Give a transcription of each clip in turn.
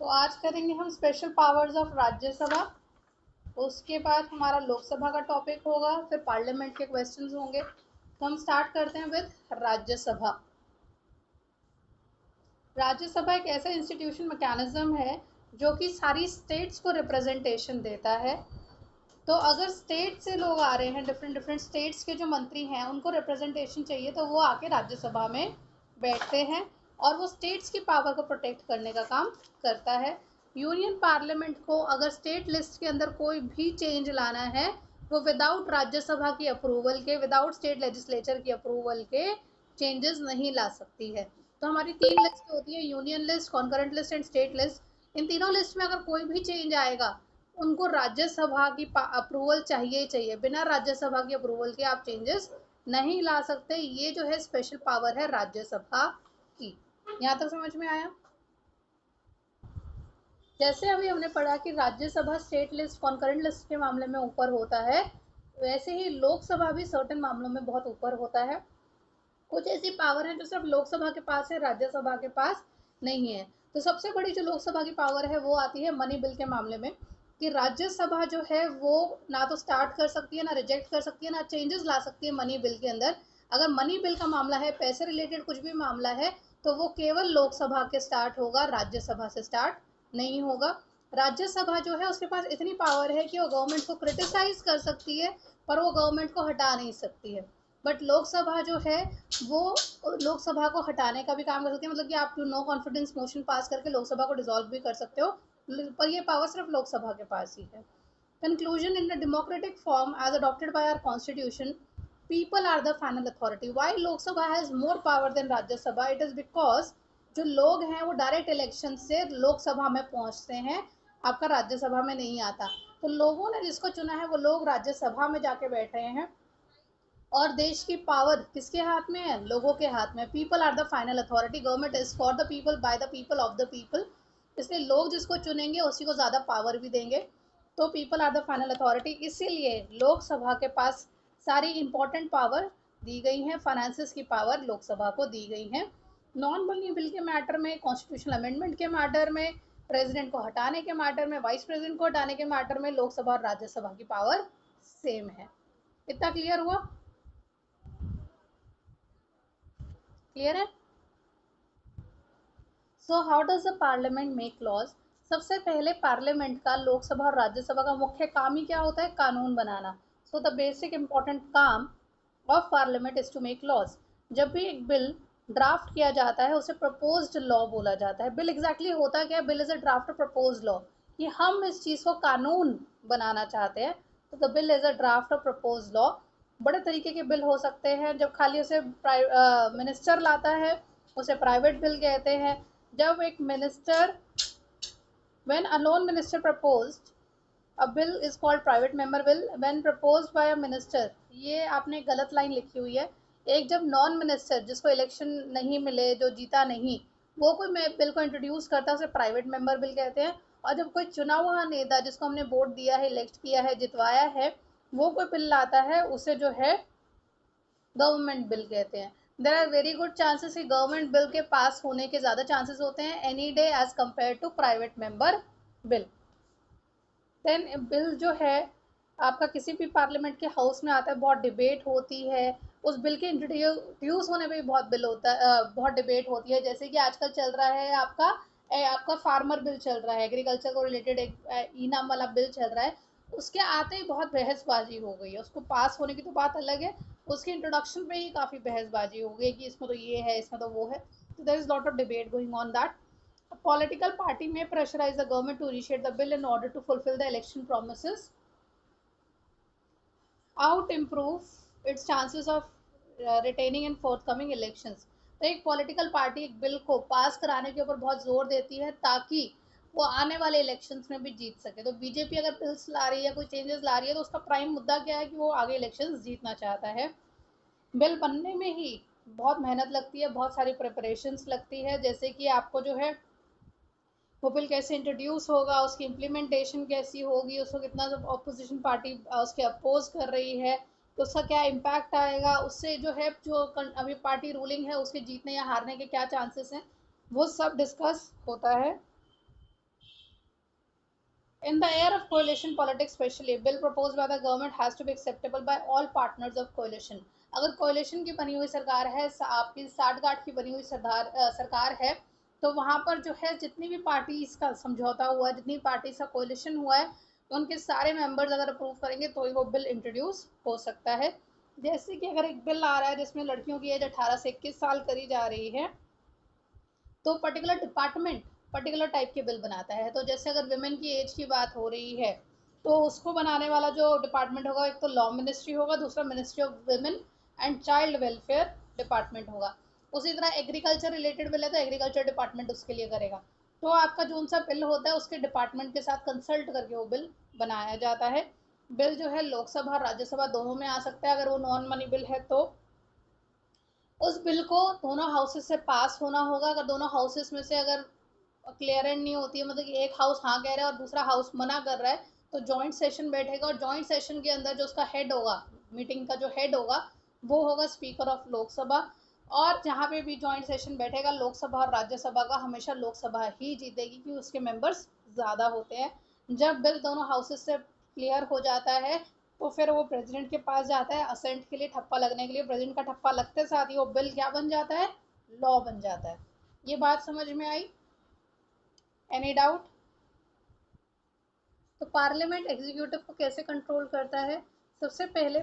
तो आज करेंगे हम स्पेशल पावर्स ऑफ राज्यसभा। उसके बाद हमारा लोकसभा का टॉपिक होगा, फिर पार्लियामेंट के क्वेश्चंस होंगे। तो हम स्टार्ट करते हैं विद राज्यसभा। राज्यसभा एक ऐसा इंस्टीट्यूशन मैकेनिज्म है जो कि सारी स्टेट्स को रिप्रेजेंटेशन देता है। तो अगर स्टेट से लोग आ रहे हैं, डिफरेंट डिफरेंट स्टेट्स के जो मंत्री हैं उनको रिप्रेजेंटेशन चाहिए, तो वो आके राज्यसभा में बैठते हैं और वो स्टेट्स की पावर को प्रोटेक्ट करने का काम करता है। यूनियन पार्लियामेंट को अगर स्टेट लिस्ट के अंदर कोई भी चेंज लाना है, वो विदाउट राज्यसभा की अप्रूवल के, विदाउट स्टेट लेजिस्लेचर की अप्रूवल के चेंजेस नहीं ला सकती है। तो हमारी तीन लिस्ट होती है, union list, concurrent list and state list. इन तीनों लिस्ट में अगर कोई भी चेंज आएगा, उनको राज्यसभा की अप्रूवल चाहिए ही चाहिए। बिना राज्यसभा की अप्रूवल के आप चेंजेस नहीं ला सकते। ये जो है स्पेशल पावर है राज्यसभा की। यहाँ तक समझ में आया? जैसे अभी हमने पढ़ा कि Rajya Sabha state list, concurrent list के मामले में ऊपर होता है, वैसे ही लोकसभा भी सर्टेन मामलों में बहुत ऊपर होता है। कुछ ऐसी पावर है जो सिर्फ लोकसभा के पास है, राज्यसभा के पास नहीं है। तो सबसे बड़ी जो लोकसभा की पावर है वो आती है मनी बिल के मामले में, कि राज्यसभा जो है वो ना तो स्टार्ट कर सकती है, ना रिजेक्ट कर सकती है, ना चेंजेस ला सकती है मनी बिल के अंदर। अगर मनी बिल का मामला है, पैसे रिलेटेड कुछ भी मामला है, तो वो केवल लोकसभा के स्टार्ट होगा, राज्यसभा से स्टार्ट नहीं होगा। राज्यसभा जो है उसके पास इतनी पावर है कि वो गवर्नमेंट को क्रिटिसाइज कर सकती है, पर वो गवर्नमेंट को हटा नहीं सकती है। बट लोकसभा जो है वो लोकसभा को हटाने का भी काम कर सकती है, मतलब कि आप नो कॉन्फिडेंस मोशन पास करके लोकसभा को डिसॉल्व भी कर सकते हो, पर ये पावर सिर्फ लोकसभा के पास ही है। Conclusion, in the democratic form as adopted by our constitution, people are the final authority. Why Lok Sabha has more power than Rajya Sabha? It is because जो लोग हैं वो डायरेक्ट इलेक्शन से लोकसभा में पहुंचते हैं, आपका राज्यसभा में नहीं आता। तो लोगों ने जिसको चुना है वो लोग राज्यसभा में जाके बैठ रहे हैं, और देश की पावर किसके हाथ में है? लोगों के हाथ में। People are the final authority, government is for the people, by the people, of the people. इसलिए लोग जिसको चुनेंगे उसी को ज़्यादा पावर भी देंगे। तो people are the final authority, इसीलिए लोकसभा के पास सारी इंपॉर्टेंट पावर दी गई हैं। फाइनेंसिस की पावर लोकसभा को दी गई है। नॉन मनी बिल के मैटर में, कॉन्स्टिट्यूशनल अमेंडमेंट के मैटर में, प्रेसिडेंट को हटाने के मैटर में, वाइस प्रेसिडेंट को हटाने के मैटर में लोकसभा और राज्यसभा की पावर सेम है। इतना क्लियर हुआ? क्लियर है? So how does the parliament make laws? सबसे पहले पार्लियामेंट का, लोकसभा और राज्यसभा का मुख्य काम ही क्या होता है? कानून बनाना। सो द बेसिक इंपॉर्टेंट काम of parliament is to make laws. जब भी एक बिल ड्राफ्ट किया जाता है उसे प्रपोज्ड लॉ बोला जाता है। बिल एग्जैक्टली होता क्या है? Bill is a draft proposed law, कि हम इस चीज़ को कानून बनाना चाहते हैं। तो the bill is a draft of proposed law. बड़े तरीके के बिल हो सकते हैं। जब खाली उसे मिनिस्टर लाता है उसे प्राइवेट बिल कहते हैं। जब एक minister, when a lone minister proposed a bill is called private member bill when proposed by a minister। ये आपने गलत लाइन लिखी हुई है। एक जब नॉन मिनिस्टर, जिसको इलेक्शन नहीं मिले, जो जीता नहीं, वो कोई बिल को इंट्रोड्यूस करता है उसे प्राइवेट मेंबर बिल कहते हैं। और जब कोई चुना हुआ नेता, जिसको हमने वोट दिया है, इलेक्ट किया है, जितवाया है, वो कोई बिल लाता है, उसे जो है गवर्नमेंट बिल कहते हैं। There are very good chances कि गवर्नमेंट बिल के पास होने के ज़्यादा चांसेस होते हैं any day as compare to private member bill. Then bill जो है आपका किसी भी पार्लियामेंट के हाउस में आता है, बहुत डिबेट होती है। उस बिल के इंट्रोड्यूस होने पे भी बहुत बिल होता है, बहुत डिबेट होती है। जैसे कि आजकल चल रहा है आपका फार्मर बिल चल रहा है, एग्रीकल्चर को रिलेटेड एक ई नाम वाला बिल चल रहा है। उसके आते ही बहुत बहसबाजी हो गई है। उसको पास होने की तो बात अलग है, उसके इंट्रोडक्शन पे ही काफ़ी बहसबाजी हो गई कि इसमें तो ये है, इसमें तो वो है। तो there is lot of debate going on that. A political party may pressurize the government to initiate the bill in order to fulfill the election promises, out improve its chances of retaining in forthcoming elections। तो एक political party एक bill को पास कराने के ऊपर बहुत जोर देती है ताकि वो आने वाले इलेक्शंस में भी जीत सके। तो बीजेपी अगर बिल्स ला रही है, कोई चेंजेस ला रही है, तो उसका प्राइम मुद्दा क्या है? कि वो आगे इलेक्शंस जीतना चाहता है। बिल बनने में ही बहुत मेहनत लगती है, बहुत सारी प्रिपरेशंस लगती है। जैसे कि आपको जो है वो बिल कैसे इंट्रोड्यूस होगा, उसकी इम्प्लीमेंटेशन कैसी होगी, उसको कितना जब अपोजिशन पार्टी उसके अपोज कर रही है तो उसका क्या इम्पैक्ट आएगा, उससे जो है जो अभी पार्टी रूलिंग है उसके जीतने या हारने के क्या चांसेस हैं, वो सब डिस्कस होता है In the era of coalition politics, especially, a bill proposed by the government has to be acceptable by all partners of coalition. अगर coalition की बनी हुई सरकार है, आपकी साठगांठ की बनी हुई सरकार है, तो वहाँ पर जो है जितनी भी पार्टीज का समझौता हुआ है, जितनी पार्टीज का कोलिशन हुआ है, उनके सारे मेंबर्स अगर अप्रूव करेंगे तो ही वो बिल इंट्रोड्यूस हो सकता है। जैसे कि अगर एक बिल आ रहा है जिसमें लड़कियों की एज 18 से 21 साल करी जा रही है, तो पर्टिकुलर डिपार्टमेंट पर्टिकुलर टाइप के बिल बनाता है। तो जैसे अगर विमेन की एज की बात हो रही है, तो उसको बनाने वाला जो डिपार्टमेंट होगा, एक तो लॉ मिनिस्ट्री होगा, दूसरा ministry of women and child welfare department होगा। उसी तरह एग्रीकल्चर रिलेटेड बिल है तो एग्रीकल्चर डिपार्टमेंट उसके लिए करेगा। तो आपका जो सा बिल होता है उसके डिपार्टमेंट के साथ कंसल्ट करके वो बिल बनाया जाता है। बिल जो है लोकसभा और राज्यसभा दोनों में आ सकता है। अगर वो नॉन मनी बिल है तो उस बिल को दोनों हाउसेस से पास होना होगा। अगर दोनों हाउसेस में से अगर क्लियरेंट नहीं होती है, मतलब कि एक हाउस हाँ कह रहा है और दूसरा हाउस मना कर रहा है, तो जॉइंट सेशन बैठेगा और जॉइंट सेशन के अंदर जो उसका हेड होगा, मीटिंग का जो हेड होगा, वो होगा स्पीकर ऑफ लोकसभा। और जहाँ पे भी जॉइंट सेशन बैठेगा लोकसभा और राज्यसभा का, हमेशा लोकसभा ही जीतेगी क्योंकि उसके मेंबर्स ज़्यादा होते हैं। जब बिल दोनों हाउसेस से क्लियर हो जाता है तो फिर वो प्रेसिडेंट के पास जाता है असेंट के लिए, ठप्पा लगने के लिए। प्रेसिडेंट का ठप्पा लगते साथ ही वो बिल क्या बन जाता है, लॉ बन जाता है। ये बात समझ में आई? Any doubt? तो पार्लियामेंट एग्जीक्यूटिव को कैसे कंट्रोल करता है? सबसे पहले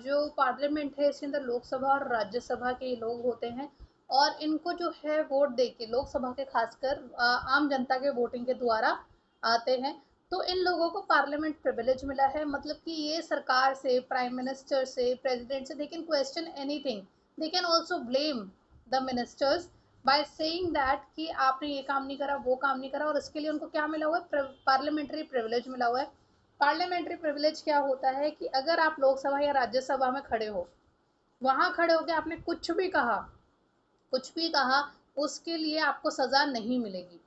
जो पार्लियामेंट है इसके अंदर लोकसभा और राज्यसभा के लोग होते हैं, और इनको जो है वोट देके, लोकसभा के खासकर आम जनता के वोटिंग के द्वारा आते हैं। तो इन लोगों को पार्लियामेंट प्रिविलेज मिला है, मतलब कि ये सरकार से, प्राइम मिनिस्टर से, प्रेसिडेंट से they can question anything. They can also blame the ministers by saying that कि आपने ये काम नहीं करा, वो काम नहीं करा, और इसके लिए उनको क्या मिला हुआ है, पार्लियामेंट्री प्रिविलेज मिला हुआ है। पार्लियामेंट्री प्रिविलेज क्या होता है कि अगर आप लोकसभा या राज्यसभा में खड़े हो, वहां खड़े होकर आपने कुछ भी कहा, उसके लिए आपको सजा नहीं मिलेगी।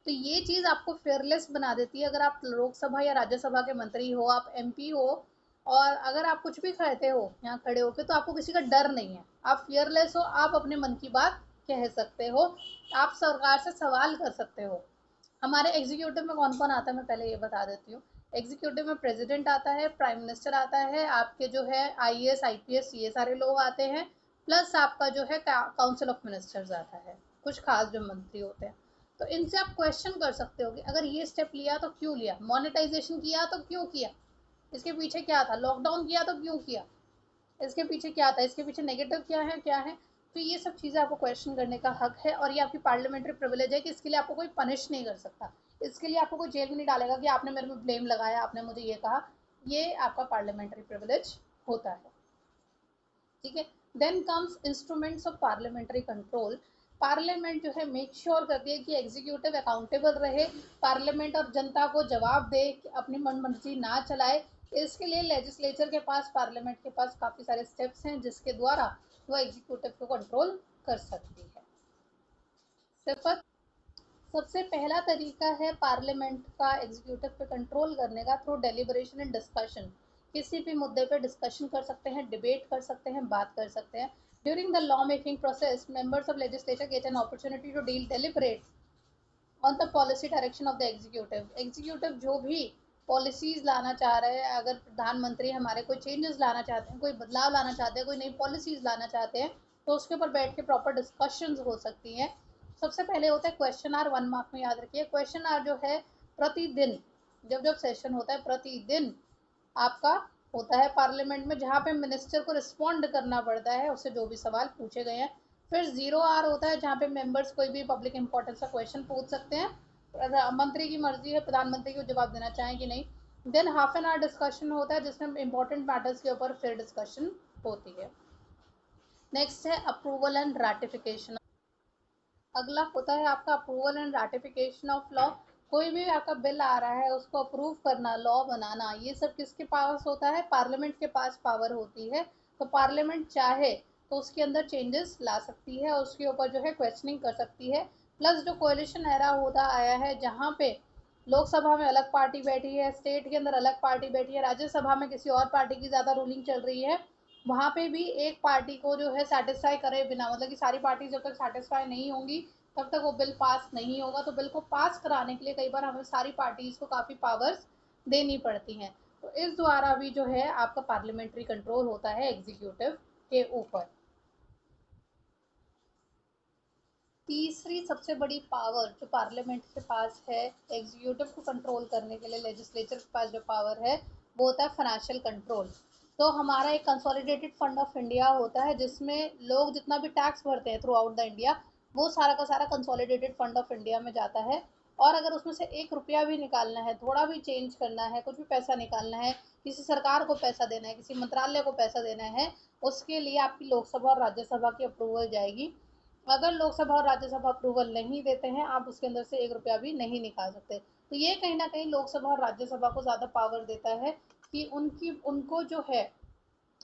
तो ये चीज आपको फेयरलेस बना देती है। अगर आप लोकसभा या राज्यसभा के मंत्री हो, आप एमपी हो, और अगर आप कुछ भी कहते हो यहाँ खड़े होके, तो आपको किसी का डर नहीं है, आप फियरलेस हो, आप अपने मन की बात कह सकते हो, आप सरकार से सवाल कर सकते हो। हमारे एग्जीक्यूटिव में कौन कौन आता है मैं पहले ये बता देती हूँ। एग्जीक्यूटिव में प्रेसिडेंट आता है, प्राइम मिनिस्टर आता है, आपके जो है आईएएस आईपीएस ये सारे लोग आते हैं, प्लस आपका जो है काउंसिल ऑफ मिनिस्टर्स आता है, कुछ खास जो मंत्री होते हैं। तो इनसे आप क्वेश्चन कर सकते हो कि अगर ये स्टेप लिया तो क्यों लिया, मोनेटाइजेशन किया तो क्यों किया, इसके पीछे क्या था, लॉकडाउन किया तो क्यों किया, इसके पीछे क्या था, इसके पीछे नेगेटिव क्या है। तो ये सब चीज़ें आपको क्वेश्चन करने का हक है, और ये आपकी पार्लियामेंट्री प्रिविलेज है कि इसके लिए आपको कोई पनिश नहीं कर सकता, इसके लिए आपको कोई जेल में नहीं डालेगा कि आपने मेरे में ब्लेम लगाया, आपने मुझे ये कहा। ये आपका पार्लियामेंट्री प्रिविलेज होता है। ठीक है। Then comes instruments of parliamentary control. Parliament जो है मेक श्योर करती है कि एग्जीक्यूटिव अकाउंटेबल रहे, पार्लियामेंट और जनता को जवाब दे, अपनी मनमर्जी ना चलाए। इसके लिए लेजिस्लेचर के पास, पार्लियामेंट के पास काफ़ी सारे स्टेप्स हैं जिसके द्वारा वो एग्जीक्यूटिव को कंट्रोल कर सकती है। सिर्फ सबसे पहला तरीका है पार्लियामेंट का एग्जीक्यूटिव पे कंट्रोल करने का, थ्रू डेलिब्रेशन एंड डिस्कशन। किसी भी मुद्दे पे डिस्कशन कर सकते हैं, डिबेट कर सकते हैं, बात कर सकते हैं। During the law making process members of legislature get an opportunity to deal deliberate on the policy direction of the executive. Executive जो भी पॉलिसीज लाना चाह रहे हैं, अगर प्रधानमंत्री हमारे कोई चेंजेस लाना चाहते हैं, कोई बदलाव लाना चाहते हैं, कोई नई पॉलिसीज लाना चाहते हैं, तो उसके ऊपर बैठ के प्रॉपर डिस्कशंस हो सकती हैं। सबसे पहले होता है क्वेश्चन आर, 1 मार्क में याद रखिए। क्वेश्चन आर जो है प्रतिदिन, जब जब सेशन होता है प्रतिदिन आपका होता है पार्लियामेंट में, जहाँ पे मिनिस्टर को रिस्पॉन्ड करना पड़ता है उससे जो भी सवाल पूछे गए हैं। फिर 0 आवर होता है जहाँ पे मेंबर्स कोई भी पब्लिक इंपॉर्टेंस का क्वेश्चन पूछ सकते हैं, मंत्री की मर्जी है प्रधानमंत्री को जवाब देना चाहें कि नहीं। देन ½ एन आवर डिस्कशन होता है जिसमें इंपॉर्टेंट मैटर्स के ऊपर फिर डिस्कशन होती है। नेक्स्ट है अप्रूवल एंड राटिफिकेशन। अगला होता है आपका अप्रूवल एंड राटिफिकेशन ऑफ लॉ। कोई भी आपका बिल आ रहा है उसको अप्रूव करना, लॉ बनाना, ये सब किसके पास होता है, पार्लियामेंट के पास पावर होती है। तो पार्लियामेंट चाहे तो उसके अंदर चेंजेस ला सकती है, उसके ऊपर जो है क्वेश्चनिंग कर सकती है। प्लस जो कोलिशन एरा होता आया है जहाँ पे लोकसभा में अलग पार्टी बैठी है, स्टेट के अंदर अलग पार्टी बैठी है, राज्यसभा में किसी और पार्टी की ज़्यादा रूलिंग चल रही है, वहाँ पे भी एक पार्टी को जो है सेटिस्फाई करे बिना, मतलब कि सारी पार्टी जब तक सेटिस्फाई नहीं होंगी तब तक वो बिल पास नहीं होगा। तो बिल को पास कराने के लिए कई बार हमें सारी पार्टीज को काफ़ी पावर्स देनी पड़ती हैं। तो इस द्वारा भी जो है आपका पार्लियामेंट्री कंट्रोल होता है एग्जीक्यूटिव के ऊपर। तीसरी सबसे बड़ी पावर जो पार्लियामेंट के पास है एग्जीक्यूटिव को कंट्रोल करने के लिए, लेजिस्लेचर के पास जो पावर है वो होता है फाइनेंशियल कंट्रोल। तो हमारा एक कंसोलिडेटेड फंड ऑफ इंडिया होता है जिसमें लोग जितना भी टैक्स भरते हैं थ्रू आउट द इंडिया, वो सारा का सारा कंसोलिडेटेड फंड ऑफ इंडिया में जाता है। और अगर उसमें से 1 रुपया भी निकालना है, थोड़ा भी चेंज करना है, कुछ भी पैसा निकालना है, किसी सरकार को पैसा देना है, किसी मंत्रालय को पैसा देना है, उसके लिए आपकी लोकसभा और राज्यसभा की अप्रूवल जाएगी। अगर लोकसभा और राज्यसभा अप्रूवल नहीं देते हैं, आप उसके अंदर से 1 रुपया भी नहीं निकाल सकते। तो ये कहीं ना कहीं लोकसभा और राज्यसभा को ज़्यादा पावर देता है कि उनको जो है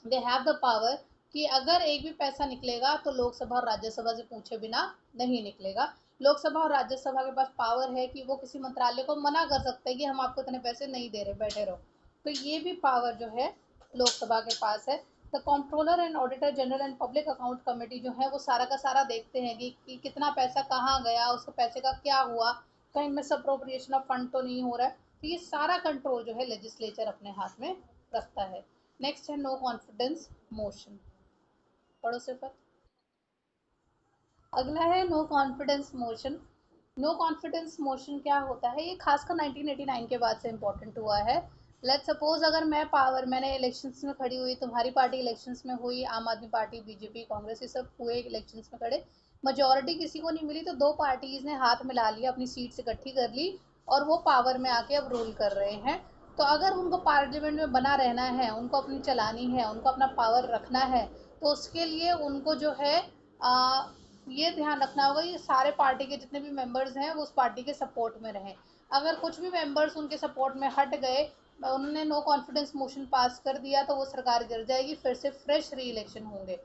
दे हैव द पावर कि अगर एक भी पैसा निकलेगा तो लोकसभा और राज्यसभा से पूछे बिना नहीं निकलेगा। लोकसभा और राज्यसभा के पास पावर है कि वो किसी मंत्रालय को मना कर सकते हैं कि हम आपको इतने पैसे नहीं दे रहे, बैठे रहो। तो ये भी पावर जो है लोकसभा के पास है। The controller and auditor general and public account committee जो है वो सारा का सारा देखते हैं कि कितना पैसा कहाँ गया, उसके पैसे का क्या हुआ, कहीं मिस अप्रोप्रिएशन ऑफ फंड तो नहीं हो रहा है। तो ये सारा कंट्रोल जो है लेजिस्लेचर अपने हाथ में रखता है। नेक्स्ट है नो कॉन्फिडेंस मोशन। पढ़ो सिर्फ। अगला है no confidence motion. No confidence motion क्या होता है, ये खासकर 1989 के बाद से इम्पोर्टेंट हुआ है। लेट्स सपोज अगर मैंने इलेक्शंस में खड़ी हुई, तुम्हारी पार्टी इलेक्शंस में हुई, आम आदमी पार्टी, बीजेपी, कांग्रेस, ये सब हुए इलेक्शंस में खड़े, मेजोरिटी किसी को नहीं मिली, तो दो पार्टीज ने हाथ मिला लिया, अपनी सीट्स इकट्ठी कर ली और वो पावर में आके अब रूल कर रहे हैं। तो अगर उनको पार्लियामेंट में बना रहना है, उनको अपनी चलानी है, उनको अपना पावर रखना है, तो उसके लिए उनको जो है ये ध्यान रखना होगा ये सारे पार्टी के जितने भी मेंबर्स हैं वो उस पार्टी के सपोर्ट में रहें। अगर कुछ भी मेंबर्स उनके सपोर्ट में हट गए, उन्होंने नो कॉन्फिडेंस मोशन पास कर दिया, तो वो सरकार गिर जाएगी, फिर से फ्रेश री इलेक्शन होंगे।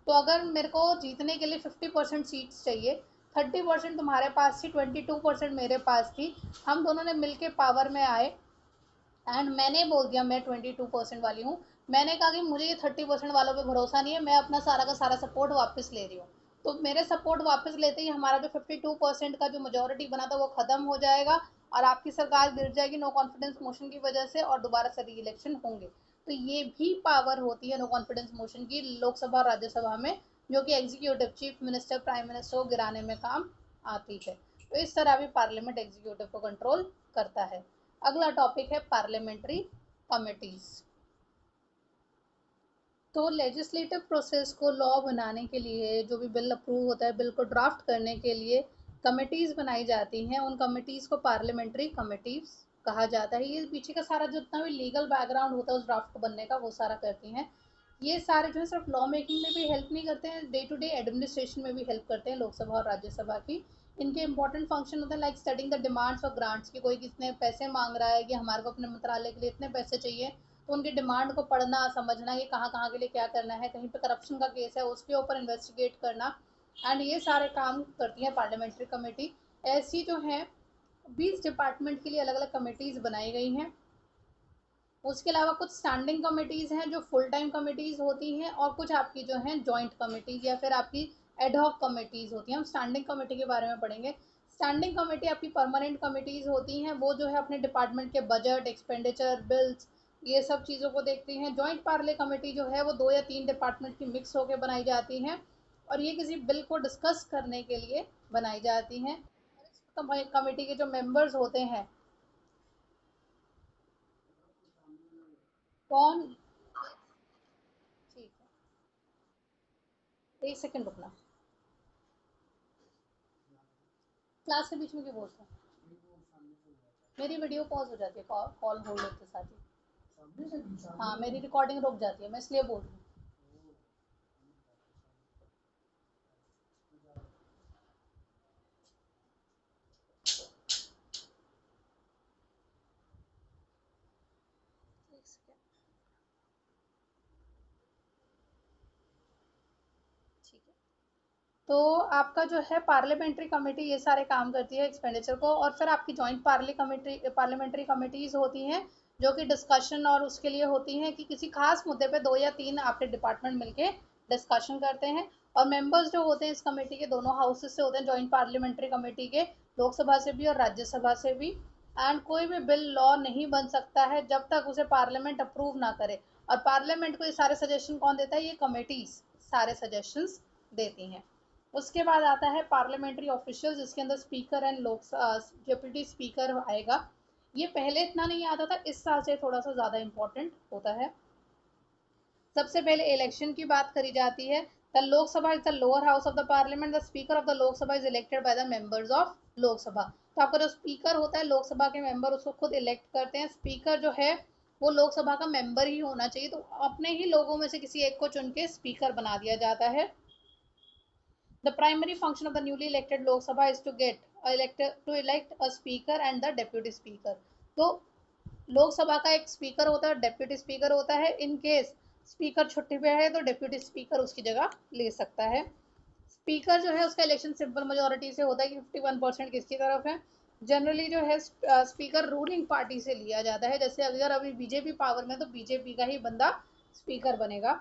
तो अगर मेरे को जीतने के लिए 50% सीट्स चाहिए, 30% तुम्हारे पास थी, 22% मेरे पास थी, हम दोनों ने मिलकर पावर में आए एंड मैंने बोल दिया मैं 22% वाली हूँ, मैंने कहा कि मुझे ये 30% वालों पे भरोसा नहीं है, मैं अपना सारा का सारा सपोर्ट वापस ले रही हूँ। तो मेरे सपोर्ट वापस लेते ही हमारा जो 52% का जो मेजोरिटी बना था वो खत्म हो जाएगा और आपकी सरकार गिर जाएगी नो कॉन्फिडेंस मोशन की वजह से और दोबारा से री इलेक्शन होंगे। तो ये भी पावर होती है नो कॉन्फिडेंस मोशन की लोकसभा और राज्यसभा में, जो कि executive chief minister prime minister को गिराने में काम आती है। तो इस तरह भी पार्लियामेंट एग्जीक्यूटिव को कंट्रोल करता है। अगला टॉपिक है पार्लियामेंट्री कमिटीज। तो लेजिस्लेटिव प्रोसेस को लॉ बनाने के लिए, जो भी बिल अप्रूव होता है, बिल को ड्राफ्ट करने के लिए कमिटीज़ बनाई जाती हैं। उन कमिटीज़ को पार्लियामेंट्री कमिटीज़ कहा जाता है। ये पीछे का सारा जितना भी लीगल बैकग्राउंड होता है उस ड्राफ्ट को बनने का, वो सारा करती हैं। ये सारे जो है सिर्फ लॉ मेकिंग में भी हेल्प नहीं करते हैं, डे टू डे एडमिनिस्ट्रेशन में भी हेल्प करते हैं लोकसभा और राज्यसभा की। इनके इंपॉर्टेंट फंक्शन होते हैं like studying the demands of grants, की कोई कितने पैसे मांग रहा है कि हमारे को अपने मंत्रालय के लिए इतने पैसे चाहिए, तो उनकी डिमांड को पढ़ना, समझना, ये कहाँ कहाँ के लिए क्या करना है, कहीं पे करप्शन का केस है उसके ऊपर इन्वेस्टिगेट करना, एंड ये सारे काम करती है पार्लियामेंट्री कमेटी। ऐसी जो है 20 डिपार्टमेंट के लिए अलग अलग कमेटीज़ बनाई गई हैं। उसके अलावा कुछ स्टैंडिंग कमिटीज़ हैं जो फुल टाइम कमिटीज़ होती हैं, और कुछ आपकी जो हैं जॉइंट कमिटीज़ या फिर आपकी एडहॉक कमिटीज़ होती हैं। हम स्टैंडिंग कमेटी के बारे में पढ़ेंगे। स्टैंडिंग कमेटी आपकी परमानेंट कमिटीज़ होती हैं, वो जो है अपने डिपार्टमेंट के बजट, एक्सपेंडिचर, बिल्स, ये सब चीज़ों को देखती हैं। जॉइंट पार्ले कमेटी जो है वो 2 या 3 डिपार्टमेंट की मिक्स होकर बनाई जाती हैं और ये किसी बिल को डिस्कस करने के लिए बनाई जाती हैं। कमेटी के जो मेंबर्स होते हैं, कौन, ठीक है, 1 सेकंड रुकना। क्लास के बीच में क्यों बोलते हैं? मेरी वीडियो पॉज हो जाती है कॉल होल्ड होते साथ ही। हाँ, मेरी रिकॉर्डिंग रुक जाती है, मैं इसलिए बोल रही हूँ। ठीक है, तो आपका जो है पार्लियामेंट्री कमेटी ये सारे काम करती है एक्सपेंडिचर को, और फिर आपकी जॉइंट पार्लियामेंट्री कमेटीज़ होती हैं जो कि डिस्कशन और उसके लिए होती हैं कि किसी खास मुद्दे पे 2 या 3 आपके डिपार्टमेंट मिलके डिस्कशन करते हैं। और मेंबर्स जो होते हैं इस कमेटी के दोनों हाउसेस से होते हैं, जॉइंट पार्लियामेंट्री कमेटी के, लोकसभा से भी और राज्यसभा से भी। एंड कोई भी बिल लॉ नहीं बन सकता है जब तक उसे पार्लियामेंट अप्रूव ना करे। और पार्लियामेंट को ये सारे सजेशन कौन देता है? ये कमेटीज सारे सजेशंस देती हैं। उसके बाद आता है पार्लियामेंट्री ऑफिशियल, जिसके अंदर स्पीकर एंड लोक डिप्यूटी स्पीकर आएगा। ये पहले इतना नहीं आता था, इस साल से थोड़ा सा ज़्यादा इम्पोर्टेंट होता है। सबसे पहले इलेक्शन की बात करी जाती है। The Lok Sabha is the lower house of the parliament, the speaker of the Lok Sabha is elected by the members of Lok Sabha. तो आपका जो स्पीकर होता है लोकसभा के मेंबर उसको खुद इलेक्ट करते हैं। स्पीकर जो है वो लोकसभा का मेंबर ही होना चाहिए, तो अपने ही लोगों में से किसी एक को चुन के स्पीकर बना दिया जाता है। The primary function of the newly elected Lok Sabha is to elect a speaker and the deputy speaker. तो लोकसभा का एक स्पीकर होता है, डेप्यूटी स्पीकर होता है। इन केस स्पीकर छुट्टी पे है तो डेप्यूटी स्पीकर उसकी जगह ले सकता है। स्पीकर जो है उसका इलेक्शन सिंपल मेजोरिटी से होता है कि 51% किसकी तरफ है। जनरली जो है स्पीकर रूलिंग पार्टी से लिया जाता है। जैसे अगर अभी बीजेपी पावर में तो बीजेपी का ही बंदा स्पीकर बनेगा।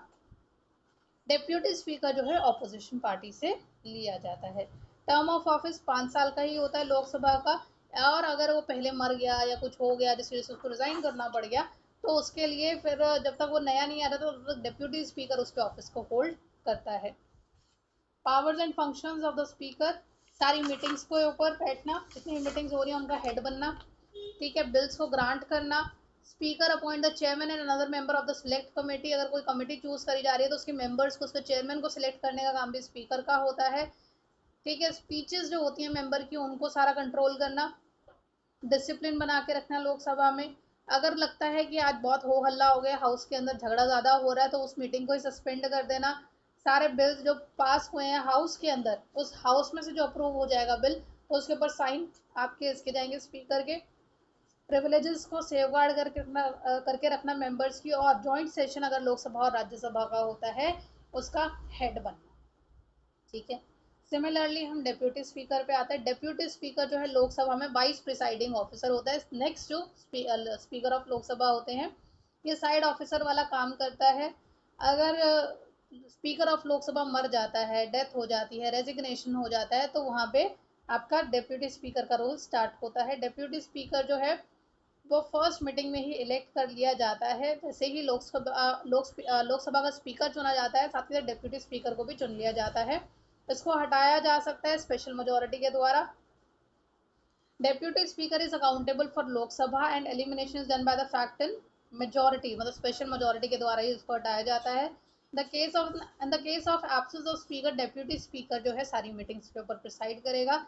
डेप्यूटी स्पीकर जो है ऑपोजिशन पार्टी से लिया जाता है। टर्म ऑफ ऑफिस 5 साल का ही होता है लोकसभा का। और अगर वो पहले मर गया या कुछ हो गया जिसकी वजह से उसको रिजाइन करना पड़ गया तो उसके लिए फिर जब तक वो नया नहीं आता तो डेप्यूटी स्पीकर उसके ऑफिस को होल्ड करता है। Powers and functions of the speaker, सारी मीटिंग्स के ऊपर बैठना, जितनी मीटिंग्स हो रही है उनका हेड बनना, ठीक है। बिल्स को ग्रांट करना। Speaker appoint the chairman and another member of the select committee, अगर कोई कमेटी चूज करी जा रही है तो उसके मेंबर्स को, उसके चेयरमैन को सिलेक्ट करने का काम भी स्पीकर का होता है, ठीक है। स्पीचेस जो होती हैं मेंबर की उनको सारा कंट्रोल करना। डिसिप्लिन बना के रखना लोकसभा में। अगर लगता है कि आज बहुत हो हल्ला हो गया, हाउस के अंदर झगड़ा ज़्यादा हो रहा है, तो उस मीटिंग को ही सस्पेंड कर देना। सारे बिल्स जो पास हुए हैं हाउस के अंदर, उस हाउस में से जो अप्रूव हो जाएगा बिल तो उसके ऊपर साइन आपके इसके जाएंगे स्पीकर के। प्रिविलेजेस को सेवगार्ड करके रखना मेंबर्स की। और जॉइंट सेशन अगर लोकसभा और राज्यसभा का होता है उसका हेड बनना, ठीक है। सिमिलरली हम डेप्यूटी स्पीकर पे आते हैं। डेप्यूटी स्पीकर जो है लोकसभा में वाइस प्रिसाइडिंग ऑफिसर होता है। नेक्स्ट जो स्पीकर ऑफ लोकसभा होते हैं ये साइड ऑफिसर वाला काम करता है। अगर स्पीकर ऑफ लोकसभा मर जाता है, डेथ हो जाती है, रेजिग्नेशन हो जाता है तो वहाँ पे आपका डेप्यूटी स्पीकर का रोल स्टार्ट होता है। डेप्यूटी स्पीकर जो है वो फर्स्ट मीटिंग में ही इलेक्ट कर लिया जाता है। जैसे ही लोकसभा का स्पीकर चुना जाता है साथ ही साथ डेप्यूटी स्पीकर को भी चुन लिया जाता है। इसको हटाया जा सकता है स्पेशल मेजोरिटी के द्वारा। Deputy speaker is accountable for Lok Sabha and elimination is done by the fact in majority, मतलब स्पेशल मेजोरिटी के द्वारा ही इसको हटाया जाता है। The case of absence of speaker, deputy speaker जो है सारी मीटिंग्स के ऊपर प्रिसाइड करेगा।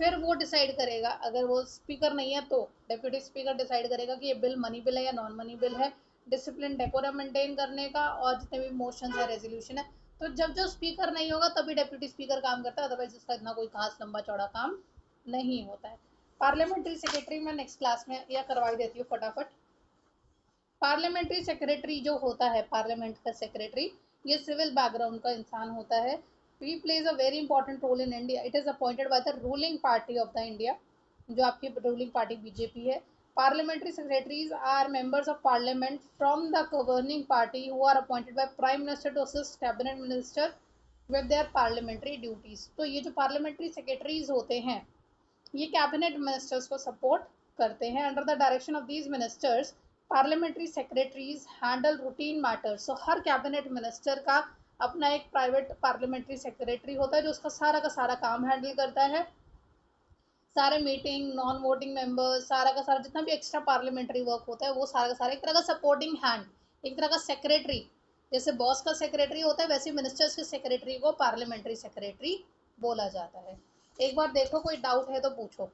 फिर वो डिसाइड करेगा, अगर वो स्पीकर नहीं है तो डेप्यूटी स्पीकर डिसाइड करेगा कि ये बिल मनी बिल है या नॉन मनी बिल है। डिसिप्लिन डेकोरम मेंटेन करने का और जितने भी मोशन है रेजोल्यूशन है, तो जब जो स्पीकर नहीं होगा तभी डेप्यूटी स्पीकर काम करता है, अदरवाइज उसका इतना कोई खास लंबा चौड़ा काम नहीं होता है। पार्लियामेंट्री सेक्रेटरी मैं नेक्स्ट क्लास में यह करवाई देती हूँ फटाफट। पार्लियामेंट्री सेक्रेटरी जो होता है, पार्लियामेंट का सेक्रेटरी, ये सिविल बैकग्राउंड का इंसान होता है। he plays a very important role in India. It is appointed by the ruling party of the India, जो आपकी रूलिंग पार्टी बीजेपी है। Parliamentary secretaries are members of parliament from the governing party who are appointed by prime minister to assist cabinet minister with their parliamentary duties. तो ये जो parliamentary secretaries होते हैं ये cabinet ministers को support करते हैं। Under the direction of these ministers parliamentary secretaries handle routine matters. तो हर कैबिनेट मिनिस्टर का अपना एक प्राइवेट पार्लियामेंट्री सेक्रेटरी होता है जो उसका सारा काम हैंडल करता है। सारे मीटिंग, नॉन वोटिंग मेंबर्स, सारा का सारा जितना भी एक्स्ट्रा पार्लियामेंट्री वर्क होता है वो सारा का सारा एक तरह का सपोर्टिंग हैंड, एक तरह का सेक्रेटरी। जैसे बॉस का सेक्रेटरी होता है वैसे मिनिस्टर्स के सेक्रेटरी को पार्लियामेंट्री सेक्रेटरी बोला जाता है। एक बार देखो कोई डाउट है तो पूछो।